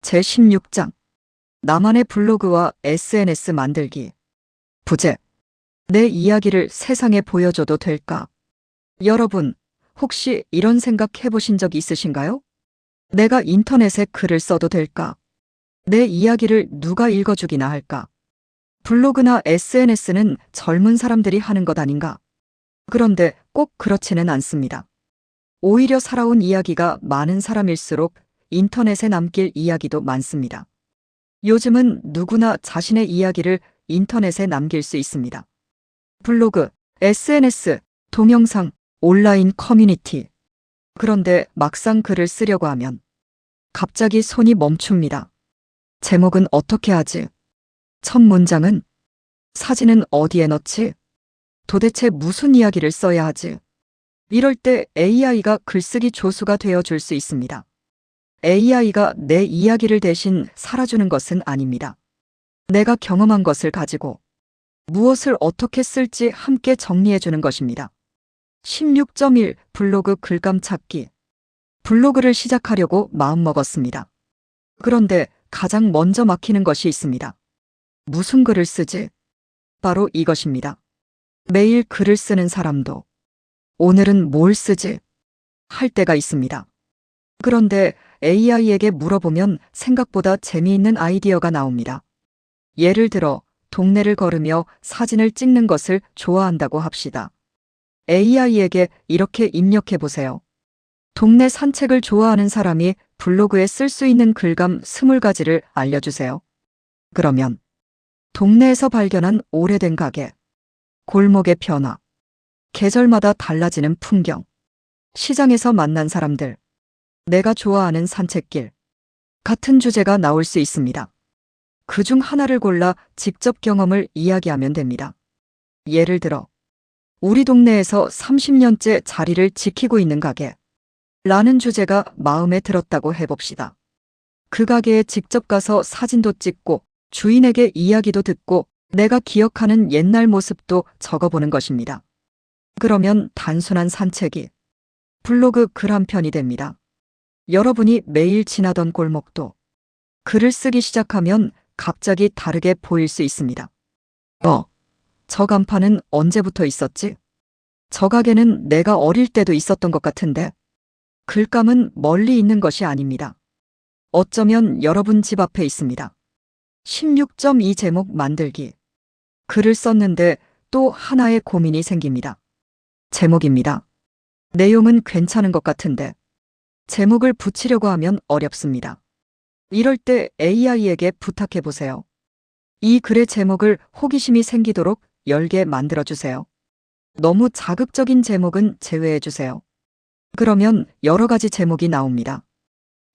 제16장 나만의 블로그와 SNS 만들기. 부제. 내 이야기를 세상에 보여줘도 될까? 여러분, 혹시 이런 생각 해보신 적 있으신가요? 내가 인터넷에 글을 써도 될까? 내 이야기를 누가 읽어주기나 할까? 블로그나 SNS는 젊은 사람들이 하는 것 아닌가? 그런데 꼭 그렇지는 않습니다. 오히려 살아온 이야기가 많은 사람일수록 인터넷에 남길 이야기도 많습니다. 요즘은 누구나 자신의 이야기를 인터넷에 남길 수 있습니다. 블로그, SNS, 동영상, 온라인 커뮤니티. 그런데 막상 글을 쓰려고 하면 갑자기 손이 멈춥니다. 제목은 어떻게 하지? 첫 문장은? 사진은 어디에 넣지? 도대체 무슨 이야기를 써야 하지? 이럴 때 AI가 글쓰기 조수가 되어 줄 수 있습니다. AI가 내 이야기를 대신 살아주는 것은 아닙니다. 내가 경험한 것을 가지고 무엇을 어떻게 쓸지 함께 정리해주는 것입니다. 16.1 블로그 글감 찾기. 블로그를 시작하려고 마음먹었습니다. 그런데 가장 먼저 막히는 것이 있습니다. 무슨 글을 쓰지? 바로 이것입니다. 매일 글을 쓰는 사람도 오늘은 뭘 쓰지? 할 때가 있습니다. 그런데 AI에게 물어보면 생각보다 재미있는 아이디어가 나옵니다. 예를 들어 동네를 걸으며 사진을 찍는 것을 좋아한다고 합시다. AI에게 이렇게 입력해 보세요. 동네 산책을 좋아하는 사람이 블로그에 쓸 수 있는 글감 20가지를 알려주세요. 그러면 동네에서 발견한 오래된 가게, 골목의 변화, 계절마다 달라지는 풍경, 시장에서 만난 사람들, 내가 좋아하는 산책길 같은 주제가 나올 수 있습니다. 그중 하나를 골라 직접 경험을 이야기하면 됩니다. 예를 들어 우리 동네에서 30년째 자리를 지키고 있는 가게 라는 주제가 마음에 들었다고 해봅시다. 그 가게에 직접 가서 사진도 찍고 주인에게 이야기도 듣고 내가 기억하는 옛날 모습도 적어보는 것입니다. 그러면 단순한 산책이 블로그 글 한 편이 됩니다. 여러분이 매일 지나던 골목도 글을 쓰기 시작하면 갑자기 다르게 보일 수 있습니다. 저 간판은 언제부터 있었지? 저 가게는 내가 어릴 때도 있었던 것 같은데. 글감은 멀리 있는 것이 아닙니다. 어쩌면 여러분 집 앞에 있습니다. 16.2 제목 만들기. 글을 썼는데 또 하나의 고민이 생깁니다. 제목입니다. 내용은 괜찮은 것 같은데 제목을 붙이려고 하면 어렵습니다. 이럴 때 AI에게 부탁해 보세요. 이 글의 제목을 호기심이 생기도록 10개 만들어주세요. 너무 자극적인 제목은 제외해 주세요. 그러면 여러 가지 제목이 나옵니다.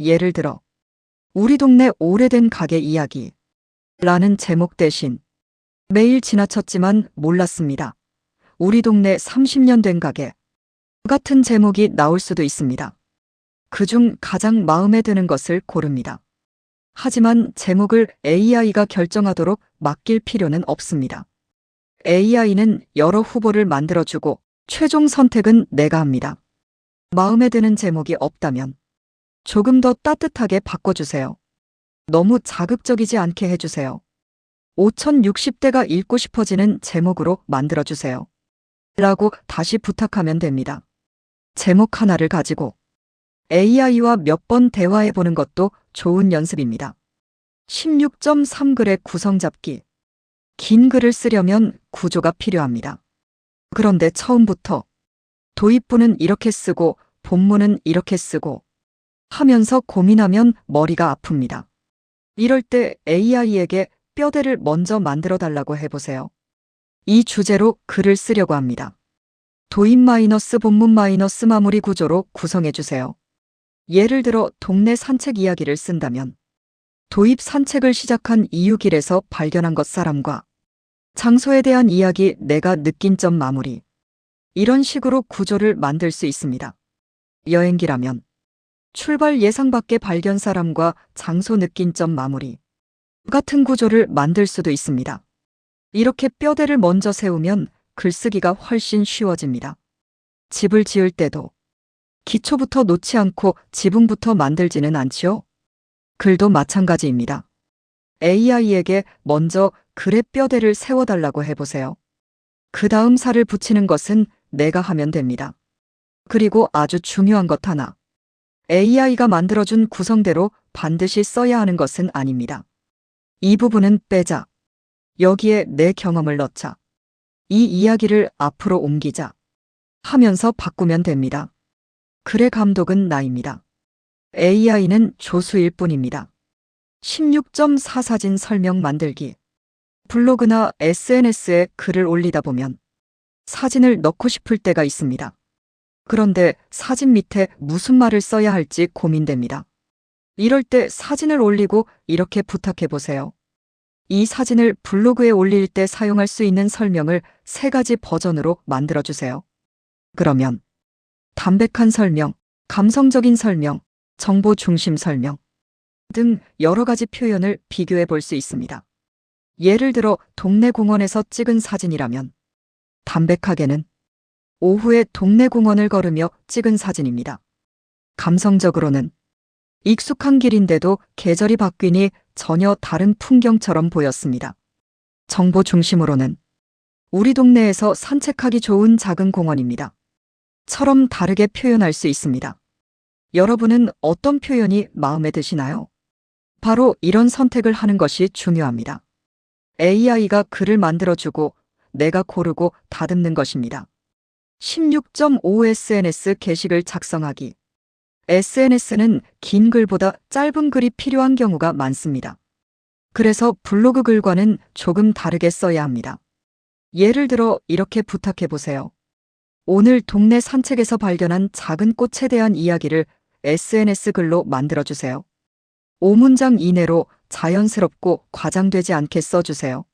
예를 들어 우리 동네 오래된 가게 이야기 라는 제목 대신 매일 지나쳤지만 몰랐습니다. 우리 동네 30년 된 가게 같은 제목이 나올 수도 있습니다. 그중 가장 마음에 드는 것을 고릅니다. 하지만 제목을 AI가 결정하도록 맡길 필요는 없습니다. AI는 여러 후보를 만들어주고 최종 선택은 내가 합니다. 마음에 드는 제목이 없다면 조금 더 따뜻하게 바꿔주세요. 너무 자극적이지 않게 해주세요. 5060대가 읽고 싶어지는 제목으로 만들어주세요. 라고 다시 부탁하면 됩니다. 제목 하나를 가지고 AI와 몇 번 대화해보는 것도 좋은 연습입니다. 16.3 글의 구성 잡기. 긴 글을 쓰려면 구조가 필요합니다. 그런데 처음부터 도입부는 이렇게 쓰고 본문은 이렇게 쓰고 하면서 고민하면 머리가 아픕니다. 이럴 때 AI에게 뼈대를 먼저 만들어 달라고 해보세요. 이 주제로 글을 쓰려고 합니다. 도입 마이너스 본문 마이너스 마무리 구조로 구성해주세요. 예를 들어 동네 산책 이야기를 쓴다면 도입 산책을 시작한 이유길에서 발견한 것 사람과 장소에 대한 이야기 내가 느낀 점 마무리. 이런 식으로 구조를 만들 수 있습니다. 여행기라면 출발 예상 밖의 발견 사람과 장소 느낀 점 마무리 같은 구조를 만들 수도 있습니다. 이렇게 뼈대를 먼저 세우면 글쓰기가 훨씬 쉬워집니다. 집을 지을 때도 기초부터 놓지 않고 지붕부터 만들지는 않지요. 글도 마찬가지입니다. AI에게 먼저 글의 뼈대를 세워달라고 해보세요. 그 다음 살을 붙이는 것은 내가 하면 됩니다. 그리고 아주 중요한 것 하나. AI가 만들어준 구성대로 반드시 써야 하는 것은 아닙니다. 이 부분은 빼자. 여기에 내 경험을 넣자. 이 이야기를 앞으로 옮기자. 하면서 바꾸면 됩니다. 글의 감독은 나입니다. AI는 조수일 뿐입니다. 16.4 사진 설명 만들기. 블로그나 SNS에 글을 올리다 보면 사진을 넣고 싶을 때가 있습니다. 그런데 사진 밑에 무슨 말을 써야 할지 고민됩니다. 이럴 때 사진을 올리고 이렇게 부탁해 보세요. 이 사진을 블로그에 올릴 때 사용할 수 있는 설명을 3가지 버전으로 만들어 주세요. 그러면 담백한 설명, 감성적인 설명, 정보 중심 설명 등 여러 가지 표현을 비교해 볼 수 있습니다. 예를 들어 동네 공원에서 찍은 사진이라면 담백하게는 오후에 동네 공원을 걸으며 찍은 사진입니다. 감성적으로는 익숙한 길인데도 계절이 바뀌니 전혀 다른 풍경처럼 보였습니다. 정보 중심으로는 우리 동네에서 산책하기 좋은 작은 공원입니다. 처럼 다르게 표현할 수 있습니다. 여러분은 어떤 표현이 마음에 드시나요? 바로 이런 선택을 하는 것이 중요합니다. AI가 글을 만들어주고 내가 고르고 다듬는 것입니다. 16.5 SNS 게시글 작성하기. SNS는 긴 글보다 짧은 글이 필요한 경우가 많습니다. 그래서 블로그 글과는 조금 다르게 써야 합니다. 예를 들어 이렇게 부탁해 보세요. 오늘 동네 산책에서 발견한 작은 꽃에 대한 이야기를 SNS 글로 만들어주세요. 5문장 이내로 자연스럽고 과장되지 않게 써주세요.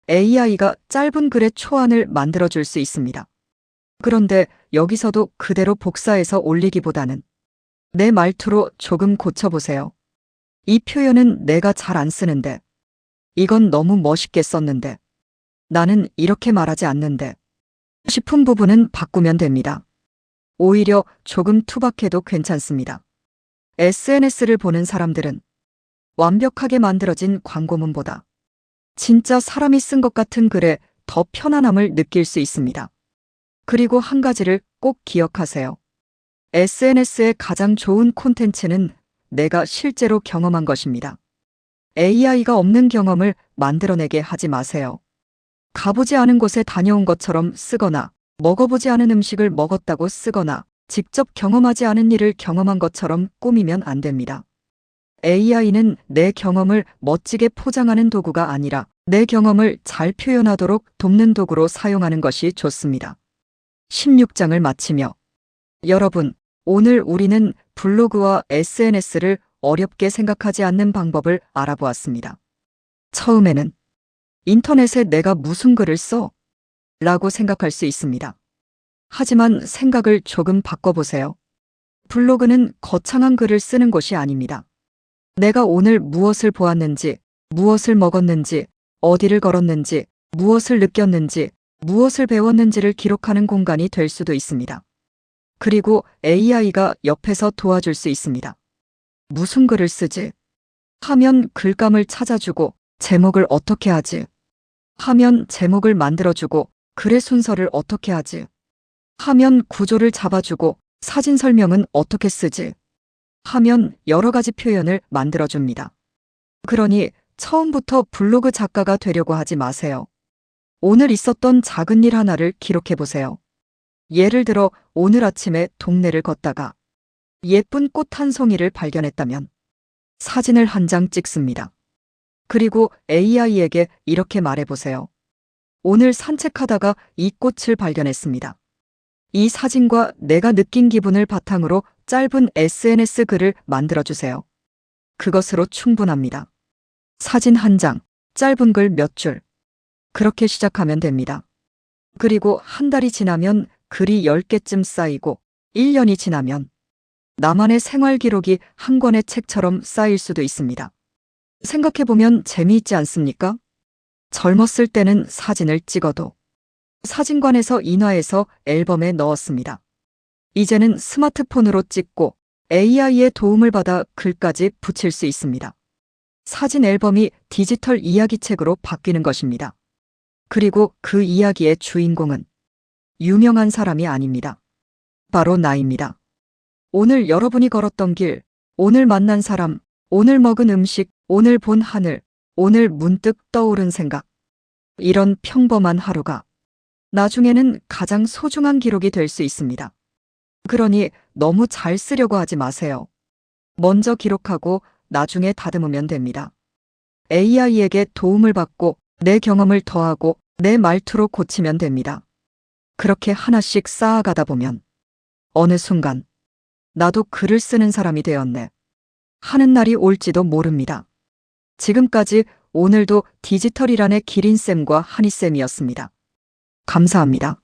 AI가 짧은 글의 초안을 만들어줄 수 있습니다. 그런데 여기서도 그대로 복사해서 올리기보다는 내 말투로 조금 고쳐보세요. 이 표현은 내가 잘 안 쓰는데, 이건 너무 멋있게 썼는데, 나는 이렇게 말하지 않는데 싶은 부분은 바꾸면 됩니다. 오히려 조금 투박해도 괜찮습니다. SNS를 보는 사람들은 완벽하게 만들어진 광고문보다 진짜 사람이 쓴 것 같은 글에 더 편안함을 느낄 수 있습니다. 그리고 한 가지를 꼭 기억하세요. SNS의 가장 좋은 콘텐츠는 내가 실제로 경험한 것입니다. AI가 없는 경험을 만들어내게 하지 마세요. 가보지 않은 곳에 다녀온 것처럼 쓰거나 먹어보지 않은 음식을 먹었다고 쓰거나 직접 경험하지 않은 일을 경험한 것처럼 꾸미면 안 됩니다. AI는 내 경험을 멋지게 포장하는 도구가 아니라 내 경험을 잘 표현하도록 돕는 도구로 사용하는 것이 좋습니다. 16장을 마치며 여러분, 오늘 우리는 블로그와 SNS를 어렵게 생각하지 않는 방법을 알아보았습니다. 처음에는 인터넷에 내가 무슨 글을 써? 라고 생각할 수 있습니다. 하지만 생각을 조금 바꿔보세요. 블로그는 거창한 글을 쓰는 곳이 아닙니다. 내가 오늘 무엇을 보았는지, 무엇을 먹었는지, 어디를 걸었는지, 무엇을 느꼈는지, 무엇을 배웠는지를 기록하는 공간이 될 수도 있습니다. 그리고 AI가 옆에서 도와줄 수 있습니다. 무슨 글을 쓰지? 하면 글감을 찾아주고 제목을 어떻게 하지? 하면 제목을 만들어주고 글의 순서를 어떻게 하지? 하면 구조를 잡아주고 사진 설명은 어떻게 쓰지? 하면 여러 가지 표현을 만들어줍니다. 그러니 처음부터 블로그 작가가 되려고 하지 마세요. 오늘 있었던 작은 일 하나를 기록해 보세요. 예를 들어 오늘 아침에 동네를 걷다가 예쁜 꽃 한 송이를 발견했다면 사진을 한 장 찍습니다. 그리고 AI에게 이렇게 말해보세요. 오늘 산책하다가 이 꽃을 발견했습니다. 이 사진과 내가 느낀 기분을 바탕으로 짧은 SNS 글을 만들어주세요. 그것으로 충분합니다. 사진 한 장, 짧은 글 몇 줄. 그렇게 시작하면 됩니다. 그리고 한 달이 지나면 글이 10개쯤 쌓이고 1년이 지나면 나만의 생활 기록이 한 권의 책처럼 쌓일 수도 있습니다. 생각해보면 재미있지 않습니까? 젊었을 때는 사진을 찍어도 사진관에서 인화해서 앨범에 넣었습니다. 이제는 스마트폰으로 찍고 AI의 도움을 받아 글까지 붙일 수 있습니다. 사진 앨범이 디지털 이야기책으로 바뀌는 것입니다. 그리고 그 이야기의 주인공은 유명한 사람이 아닙니다. 바로 나입니다. 오늘 여러분이 걸었던 길, 오늘 만난 사람, 오늘 먹은 음식, 오늘 본 하늘, 오늘 문득 떠오른 생각. 이런 평범한 하루가 나중에는 가장 소중한 기록이 될 수 있습니다. 그러니 너무 잘 쓰려고 하지 마세요. 먼저 기록하고 나중에 다듬으면 됩니다. AI에게 도움을 받고 내 경험을 더하고 내 말투로 고치면 됩니다. 그렇게 하나씩 쌓아가다 보면 어느 순간 나도 글을 쓰는 사람이 되었네 하는 날이 올지도 모릅니다. 지금까지 오늘도 디지털 일환의 기린쌤과 한희쌤이었습니다. 감사합니다.